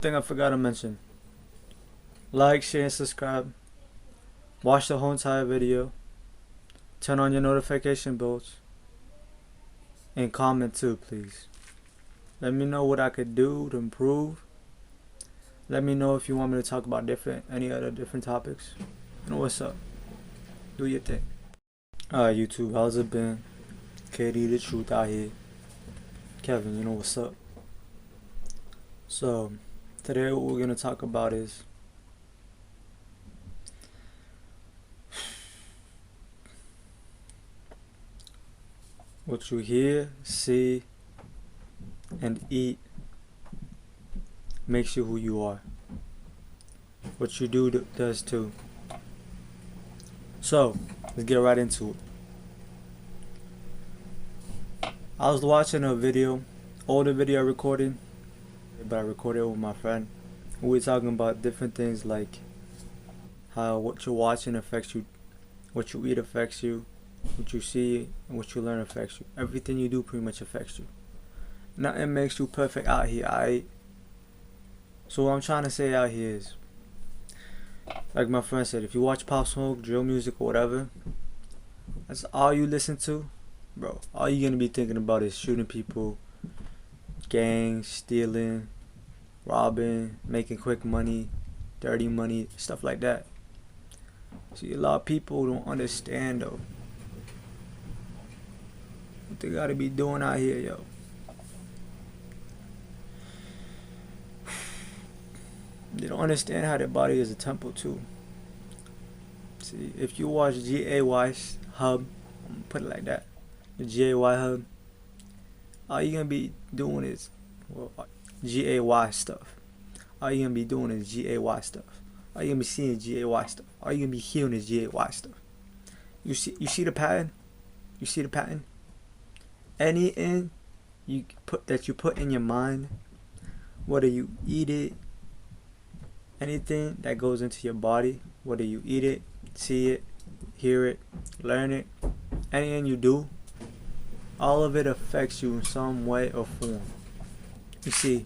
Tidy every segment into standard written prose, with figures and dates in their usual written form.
Thing I forgot to mention. Like, share, and subscribe. Watch the whole entire video. Turn on your notification bells. And comment too, please. Let me know what I could do to improve. Let me know if you want me to talk about any other different topics. You know what's up. Do your thing. Alright, YouTube, how's it been? KD the Truth out here. Kevin, you know what's up. So, today what we're going to talk about is what you hear, see, and eat makes you who you are. What you do does too. So, let's get right into it. I was watching a video, older video I recorded, but I recorded it with my friend. We were talking about different things like how what you're watching affects you, what you eat affects you, what you see and what you learn affects you. Everything you do pretty much affects you. Nothing makes you perfect out here, alright? So what I'm trying to say out here is, like my friend said, if you watch Pop Smoke, drill music or whatever, that's all you listen to, bro, all you're gonna be thinking about is shooting people, gangs, stealing, robbing, making quick money, dirty money, stuff like that. See, a lot of people don't understand though what they gotta be doing out here, yo. They don't understand how their body is a temple too. See, if you watch GAY Hub, I'm gonna put it like that, the GAY Hub, all you're gonna be doing is, well, GAY stuff. All you're gonna be doing is GAY stuff. All you're gonna be seeing is GAY stuff. All you're gonna be hearing is GAY stuff. You see the pattern? You see the pattern? Anything you put in your mind, whether you eat it, anything that goes into your body, whether you eat it, see it, hear it, learn it, anything you do, all of it affects you in some way or form. You see,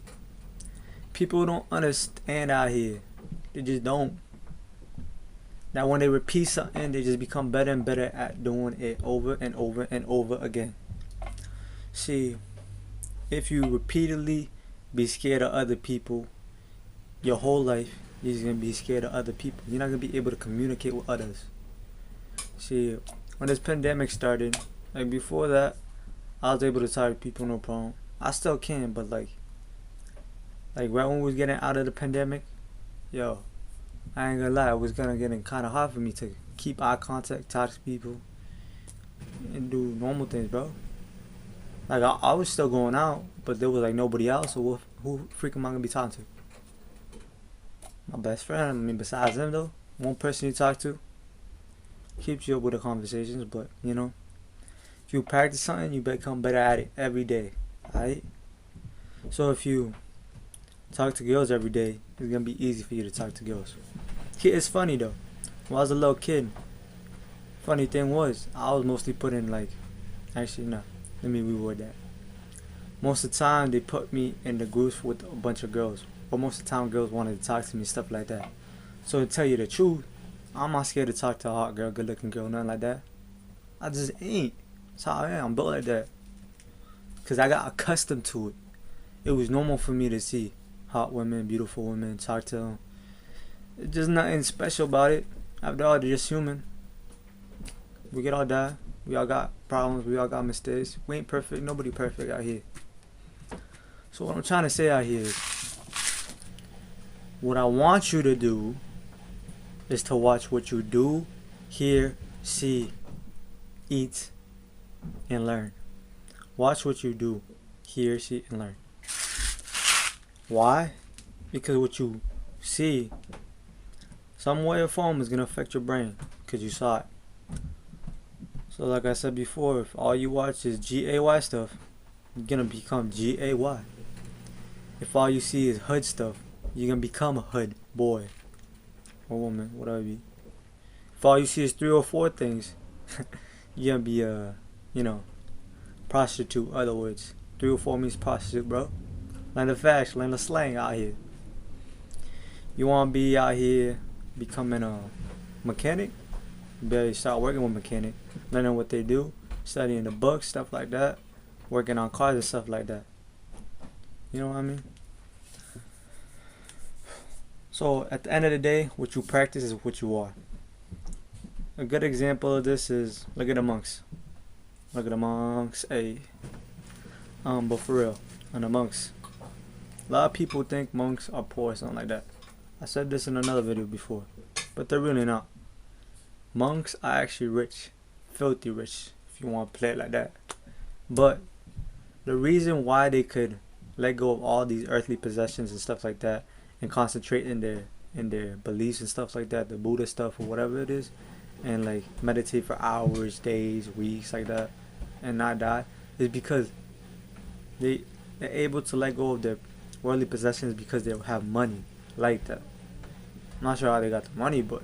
people don't understand out here. They just don't. Now when they repeat something, they just become better and better at doing it over and over and over again. See, if you repeatedly be scared of other people your whole life, you're just going to be scared of other people. You're not going to be able to communicate with others. See, when this pandemic started, like before that, I was able to talk to people no problem. I still can, but like right when we was getting out of the pandemic, yo, I ain't gonna lie, it was getting kind of hard for me to keep eye contact, talk to people, and do normal things, bro. Like I was still going out, but there was like nobody else, so who freaking am I gonna be talking to? My best friend. I mean, besides them though, one person you talk to keeps you up with the conversations, but you know, if you practice something, you become better at it every day, alright? So if you talk to girls every day, it's gonna be easy for you to talk to girls. It's funny though, when I was a little kid, funny thing was, I was mostly put in like, actually no, let me reword that. Most of the time they put me in the groups with a bunch of girls, but most of the time girls wanted to talk to me, stuff like that. So to tell you the truth, I'm not scared to talk to a hot girl, good looking girl, nothing like that. I just ain't. That's how I am. I'm built like that. Cause I got accustomed to it. It was normal for me to see hot women, beautiful women, talk to them. There's just nothing special about it. After all, they're just human. We get all die. We all got problems. We all got mistakes. We ain't perfect. Nobody perfect out here. So what I'm trying to say out here is, what I want you to do is to watch what you do, hear, see, eat, and learn. Watch what you do, hear, see, and learn. Why? Because what you see, some way or form, is going to affect your brain because you saw it. So like I said before, if all you watch is GAY stuff, you're going to become GAY. If all you see is hood stuff, you're going to become a hood boy or woman, whatever it be. If all you see is 3 or 4 things, you're going to be a, prostitute, other words. 3 or 4 means prostitute, bro. Learn the facts, learn the slang out here. You want to be out here becoming a mechanic? You better start working with mechanic, learning what they do, studying the books, stuff like that, working on cars and stuff like that. You know what I mean? So at the end of the day, what you practice is what you are. A good example of this is look at the monks. Look at the monks, hey. But for real, on the monks, a lot of people think monks are poor or something like that. I said this in another video before, but they're really not. Monks are actually rich, filthy rich, if you want to play it like that. But the reason why they could let go of all these earthly possessions and stuff like that and concentrate in their beliefs and stuff like that, the Buddha stuff or whatever it is, and like meditate for hours, days, weeks like that, and not die, is because they're able to let go of their worldly possessions because they have money like that. I'm not sure how they got the money, but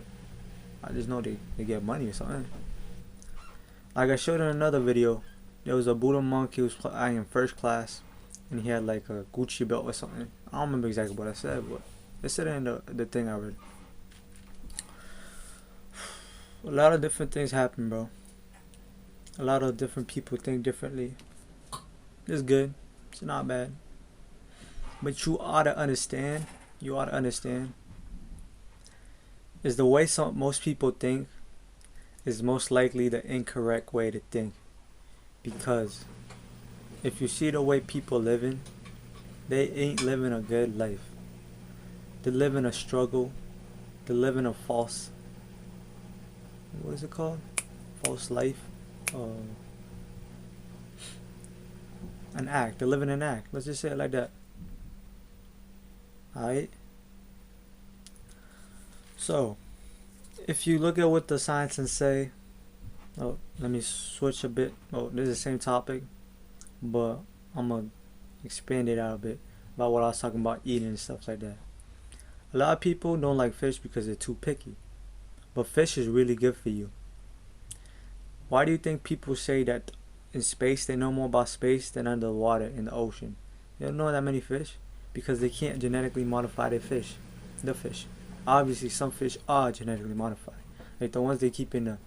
I just know they get money or something. Like I showed in another video, there was a Buddha monk. He was flying in first class, and he had like a Gucci belt or something. I don't remember exactly what I said, but it said it in the thing I read. A lot of different things happen, bro. A lot of different people think differently. It's good. It's not bad. But you ought to understand. Is the way most people think is most likely the incorrect way to think. Because if you see the way people living, they ain't living a good life. They're living a struggle. They're living a false, what is it called? False life. An act. They're living an act. Let's just say it like that. Alright? So, if you look at what the scientists say, oh, let me switch a bit. Oh, this is the same topic, but I'm gonna expand it out a bit about what I was talking about eating and stuff like that. A lot of people don't like fish because they're too picky, but fish is really good for you. Why do you think people say that in space they know more about space than under the water in the ocean? They don't know that many fish because they can't genetically modify their fish. The fish. Obviously, some fish are genetically modified, like the ones they keep in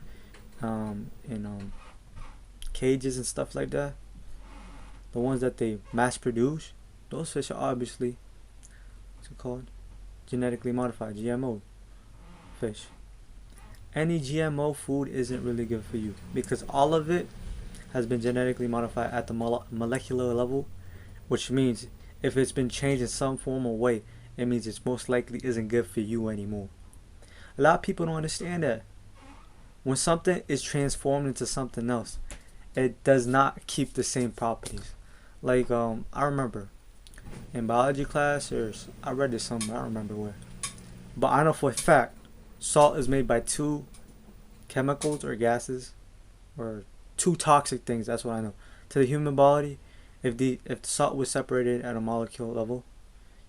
cages and stuff like that. The ones that they mass produce, those fish are obviously, what's it called? Genetically modified, GMO fish. Any GMO food isn't really good for you because all of it has been genetically modified at the molecular level, which means if it's been changed in some form or way, it means it's most likely isn't good for you anymore. A lot of people don't understand that. When something is transformed into something else, it does not keep the same properties. Like I remember in biology class, or I read this somewhere, I don't remember where, but I know for a fact salt is made by two chemicals or gases, or two toxic things. That's what I know. To the human body, if the salt was separated at a molecule level,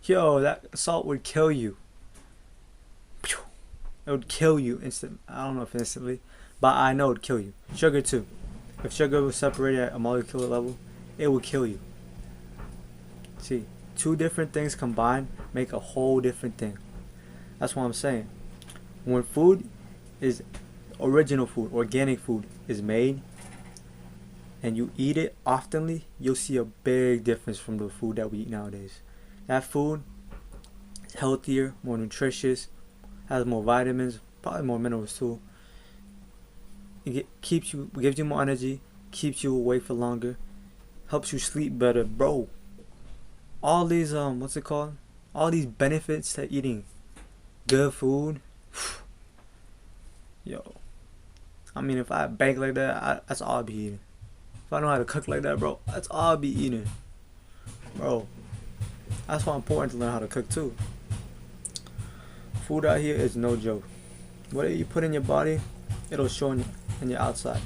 yo, that salt would kill you. It would kill you instant. I don't know if instantly, but I know it would kill you. Sugar too. If sugar was separated at a molecular level, it would kill you. See, two different things combined make a whole different thing. That's what I'm saying. When food is original food, organic food is made, and you eat it oftenly, you'll see a big difference from the food that we eat nowadays. That food is healthier, more nutritious, has more vitamins, probably more minerals too. It gives you more energy, keeps you awake for longer, helps you sleep better, bro. All these what's it called? All these benefits to eating good food. Yo, I mean, if I bake like that, that's all I'll be eating. If I know how to cook like that, bro, that's all I'll be eating, bro. That's why it's important to learn how to cook too. Food out here is no joke. Whatever you put in your body, it'll show in your outside.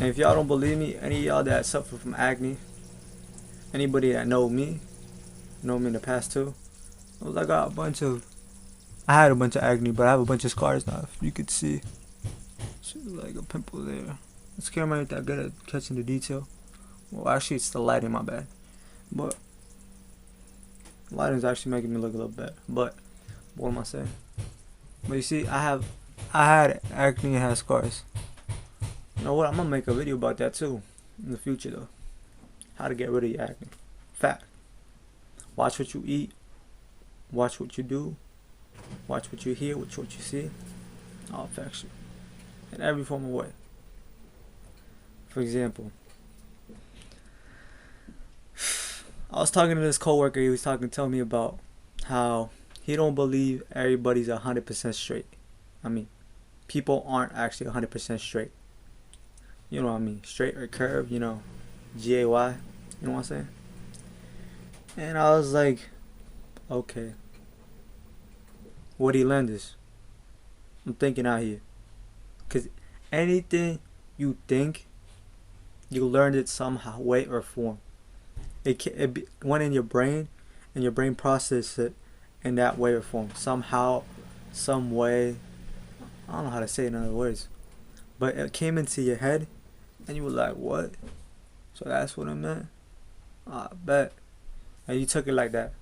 And if y'all don't believe me, any of y'all that suffer from acne, anybody that know me in the past too, I had a bunch of acne, but I have a bunch of scars now. If you could see, like a pimple there. This camera ain't that good at catching the detail. Well, actually, it's the lighting, my bad. But lighting's actually making me look a little better. But What am I saying? But you see, I had acne and had scars. You know what? I'm gonna make a video about that too in the future though. How to get rid of your acne. Fact. Watch what you eat. Watch what you do. Watch what you hear. Watch what you see. All affects you in every form of way. For example, I was talking to this coworker. He was telling me about how he don't believe everybody's 100% straight. I mean, people aren't actually 100% straight. You know what I mean? Straight or curved, you know, GAY. You know what I'm saying? And I was like, okay. Where'd he learn this? I'm thinking out here. Because anything you think, you learned it somehow, way or form. It went in your brain, and your brain processed it in that way or form. Somehow, some way. I don't know how to say it in other words. But it came into your head, and you were like, what? So that's what it meant? I bet. And you took it like that.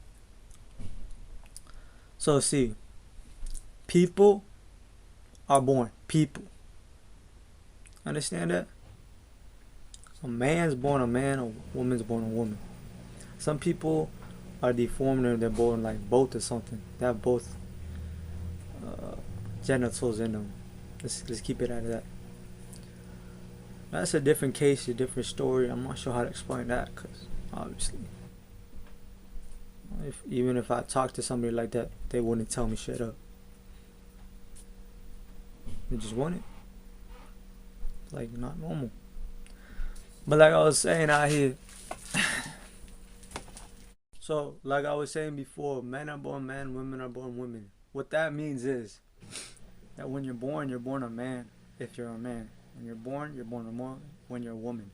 So see, people are born people. Understand that? A man's born a man, a woman's born a woman. Some people are deformed and they're born like both or something. They have both genitals in them. Let's keep it at that. That's a different case, a different story. I'm not sure how to explain that because obviously, even if I talked to somebody like that, they wouldn't tell me shut up. They just want it. Like not normal. But like I was saying out here, so like I was saying before, men are born men, women are born women. What that means is that when you're born a man. If you're a man, when you're born a woman. When you're a woman.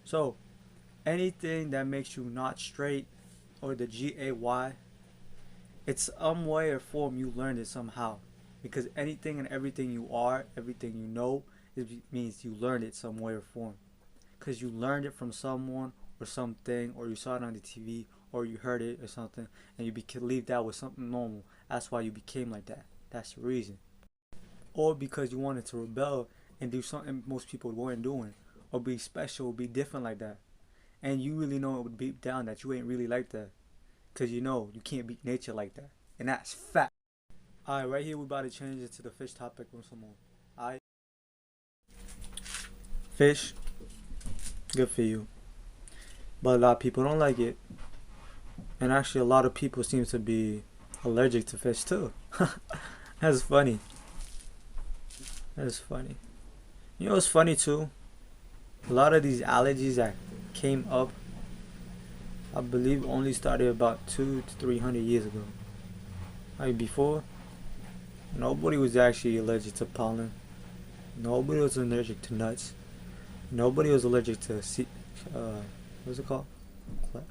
So anything that makes you not straight or the GAY, it's some way or form you learned it somehow. Because anything and everything you are, everything you know, it means you learned it some way or form. Because you learned it from someone or something, or you saw it on the TV, or you heard it or something, and you believed that was something normal. That's why you became like that. That's the reason. Or because you wanted to rebel and do something most people weren't doing, or be special, be different like that. And you really know it would deep down that you ain't really like that. Because you know you can't beat nature like that. And that's fact. Alright, right here we about to change it to the fish topic once more. Alright? Fish. Good for you. But a lot of people don't like it. And actually a lot of people seem to be allergic to fish too. That's funny. That's funny. You know what's funny too? A lot of these allergies that came up, I believe only started about 200 to 300 years ago. Like before, nobody was actually allergic to pollen. Nobody was allergic to nuts. Nobody was allergic to what's it called?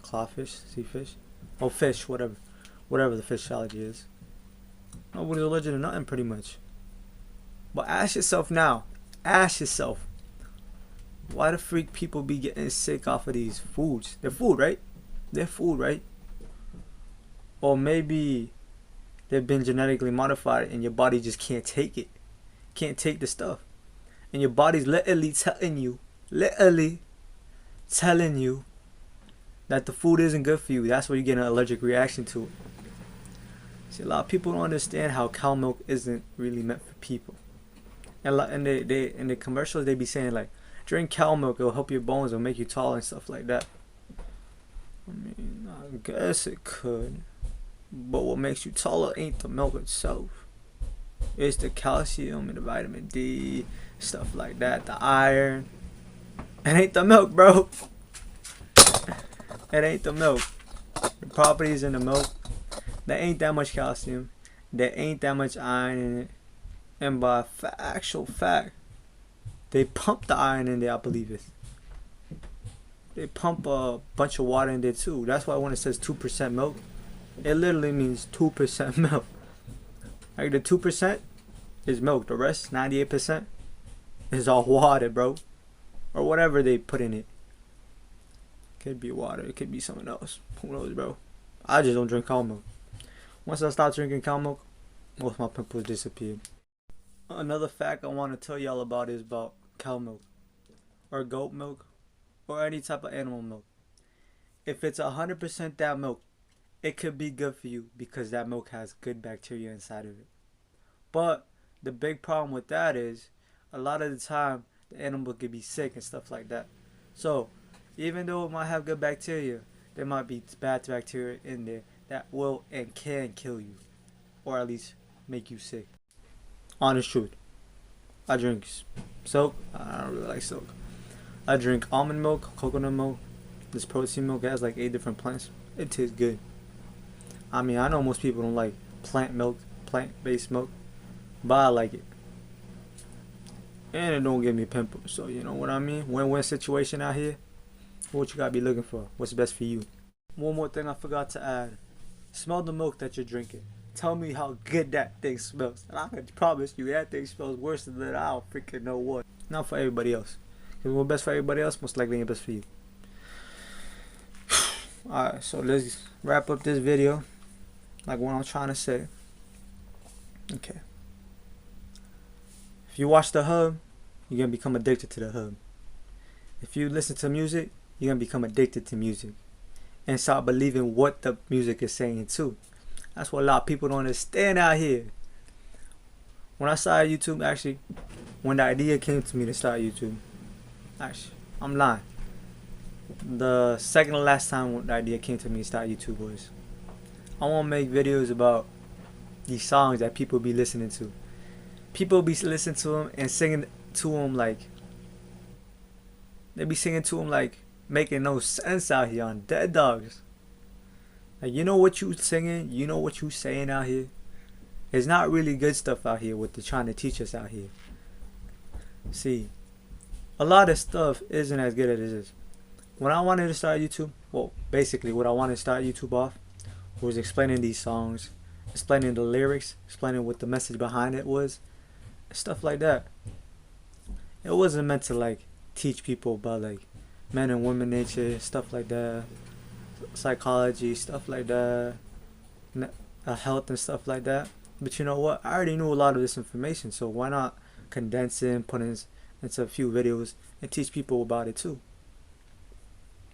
Clawfish, sea fish, oh fish, whatever the fish allergy is. Nobody's allergic to nothing pretty much. But ask yourself now, ask yourself, why the freak people be getting sick off of these foods? They're food, right? They're food, right? Or maybe they've been genetically modified and your body just can't take it, can't take the stuff, and your body's literally telling you that the food isn't good for you. That's why you get an allergic reaction to it. See, a lot of people don't understand how cow milk isn't really meant for people. And they in the commercials they be saying like, drink cow milk, it'll help your bones, it'll make you tall and stuff like that. I mean, I guess it could, but what makes you taller ain't the milk itself. It's the calcium and the vitamin D, stuff like that, the iron. It ain't the milk, bro. It ain't the milk. The properties in the milk, there ain't that much calcium, there ain't that much iron in it. And by actual fact, they pump the iron in there, I believe it. They pump a bunch of water in there too. That's why when it says 2% milk, it literally means 2% milk. Like the 2% is milk. The rest, 98%, is all water, bro. Or whatever they put in it. Could be water. It could be something else. Who knows, bro? I just don't drink cow milk. Once I stopped drinking cow milk, most of my pimples disappeared. Another fact I want to tell y'all about is about cow milk or goat milk or any type of animal milk. If it's 100% that milk, it could be good for you because that milk has good bacteria inside of it. But the big problem with that is a lot of the time the animal could be sick and stuff like that. So even though it might have good bacteria, there might be bad bacteria in there that will and can kill you, or at least make you sick. Honest truth. I drink silk. I don't really like silk. I drink almond milk, coconut milk. This protein milk has like 8 different plants. It tastes good. I mean, I know most people don't like plant milk, plant-based milk, but I like it. And it don't give me pimples, so you know what I mean? Win-win situation out here. What you gotta be looking for? What's best for you? One more thing I forgot to add. Smell the milk that you're drinking. Tell me how good that thing smells. And I can promise you that thing smells worse than I don't freaking know what. Not for everybody else. Because what's best for everybody else, most likely ain't best for you. Alright, so let's wrap up this video. Like what I'm trying to say. Okay. If you watch the hub, you're going to become addicted to the hub. If you listen to music, you're going to become addicted to music. And start believing what the music is saying too. That's what a lot of people don't understand out here. When I started YouTube, actually, when the idea came to me to start YouTube, actually, I'm lying. The second to last time when the idea came to me to start YouTube was, I want to make videos about these songs that people be listening to. People be listening to them and singing to them like, they be singing to them like making no sense out here on Dead Dogs. Like, you know what you singing, you know what you saying out here. It's not really good stuff out here what they're trying to teach us out here. See, a lot of stuff isn't as good as it is. When I wanted to start YouTube, well, basically what I wanted to start YouTube off was explaining these songs, explaining the lyrics, explaining what the message behind it was, stuff like that. It wasn't meant to like teach people about like men and women nature, stuff like that, psychology, stuff like that, health and stuff like that. But you know what? I already knew a lot of this information, so why not condense it and put it into a few videos and teach people about it too?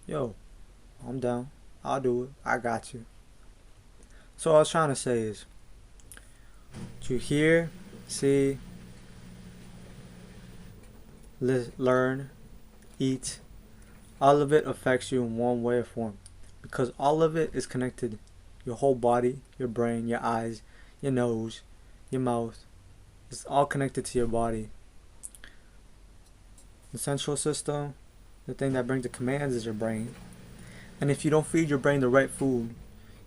Yo, I'm down. I'll do it. I got you. So what I was trying to say is, to hear, see, learn, eat, all of it affects you in one way or form. Because all of it is connected. Your whole body, your brain, your eyes, your nose, your mouth. It's all connected to your body. The central system, the thing that brings the commands, is your brain. And if you don't feed your brain the right food,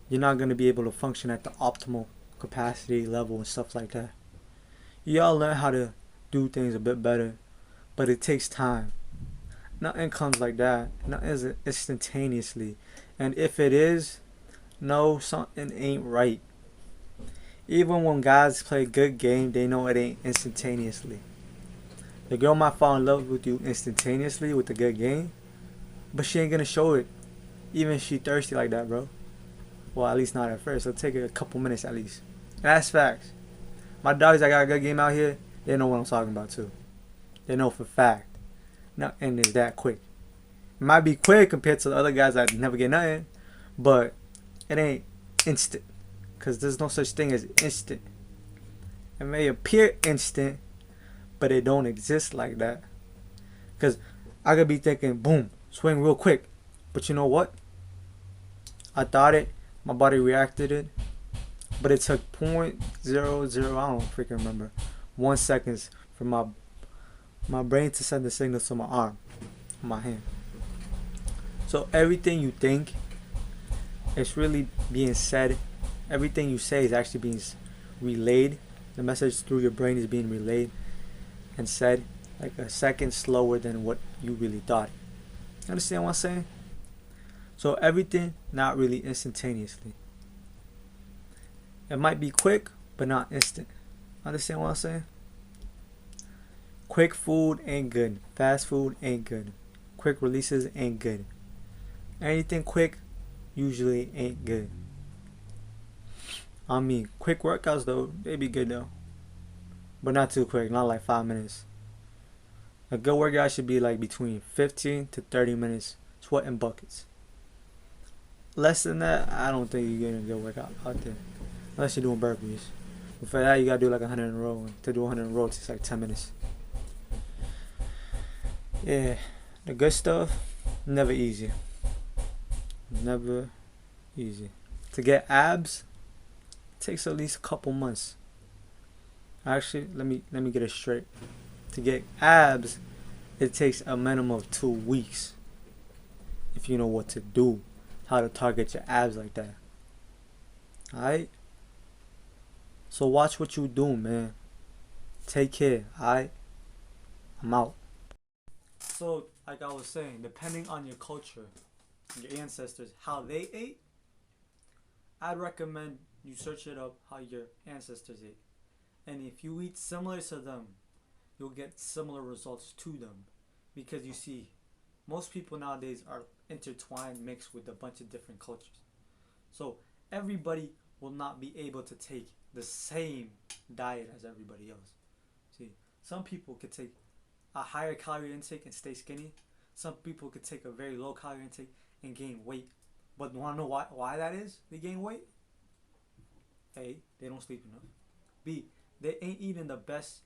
you're not going to be able to function at the optimal capacity level and stuff like that. Y'all learn how to do things a bit better, but it takes time. Nothing comes like that. Nothing is instantaneously. And if it is, no, something ain't right. Even when guys play good game, they know it ain't instantaneously. The girl might fall in love with you instantaneously with a good game, but she ain't gonna show it, even if she thirsty like that, bro. Well, at least not at first. It'll take a couple minutes at least. That's facts. My dogs that got a good game out here, they know what I'm talking about too. They know for fact. Nothing is that quick. It might be quick compared to the other guys that never get nothing, but it ain't instant. Because there's no such thing as instant. It may appear instant, but it don't exist like that. Because I could be thinking, boom, swing real quick. But you know what? I thought it, my body reacted it, but it took 0.00, I don't freaking remember, 1 seconds for my brain to send the signal to my arm, my hand. So everything you think, it's really being said. Everything you say is actually being relayed. The message through your brain is being relayed and said like a second slower than what you really thought. Understand what I'm saying? So everything not really instantaneously. It might be quick, but not instant. Understand what I'm saying? Quick food ain't good. Fast food ain't good. Quick releases ain't good. Anything quick usually ain't good. I mean, quick workouts though, they be good though, but not too quick. Not like 5 minutes. A good workout should be like between 15 to 30 minutes, sweating buckets. Less than that, I don't think you're getting a good workout out there, unless you're doing burpees. But for that, you gotta do like 100 in a row. And to do 100 in a row, it takes like 10 minutes. Yeah, the good stuff, never easy. Never easy. To get abs, takes at least a couple months. Actually, let me get it straight. To get abs, it takes a minimum of 2 weeks. If you know what to do, how to target your abs like that. Alright? So watch what you do, man. Take care, alright? I'm out. So, like I was saying, depending on your culture, your ancestors, how they ate, I'd recommend you search it up how your ancestors ate. And if you eat similar to them, you'll get similar results to them. Because you see, most people nowadays are intertwined, mixed with a bunch of different cultures. So everybody will not be able to take the same diet as everybody else. See, some people could take a higher calorie intake and stay skinny. Some people could take a very low calorie intake and gain weight. But want to know why that is? They gain weight? A, they don't sleep enough. B, they ain't eating the best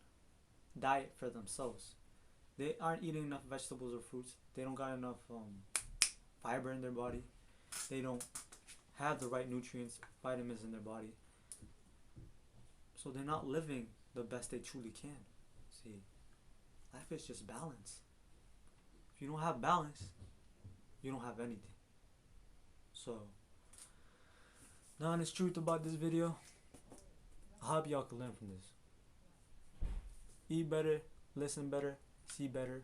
diet for themselves. They aren't eating enough vegetables or fruits. They don't got enough fiber in their body. They don't have the right nutrients, vitamins in their body. So they're not living the best they truly can. See, life is just balance. If you don't have balance, you don't have anything. So, the honest truth about this video, I hope y'all can learn from this. Eat better, listen better, see better.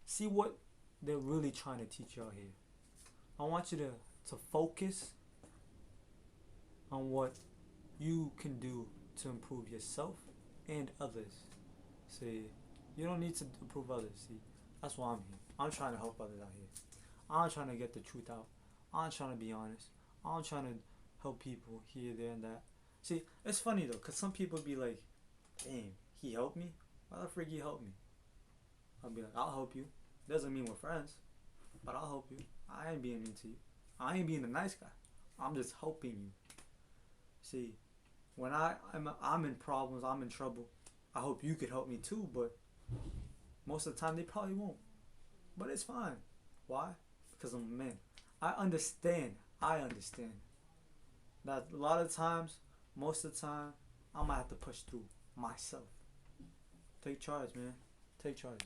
See what they're really trying to teach y'all here. I want you to focus on what you can do to improve yourself and others. See, you don't need to improve others. See, that's why I'm here. I'm trying to help others out here. I'm trying to get the truth out. I'm trying to be honest. I'm trying to help people here, there, and that. See, it's funny though, cause some people be like, "Damn, he helped me. Why the frick he helped me?" I'll be like, "I'll help you. Doesn't mean we're friends, but I'll help you. I ain't being mean to you. I ain't being the nice guy. I'm just helping you." See, when I'm in problems, I'm in trouble. I hope you could help me too, but most of the time they probably won't. But it's fine. Why? Because I'm a man. I understand that a lot of times, most of the time, I'm gonna have to push through myself. Take charge, man. Take charge.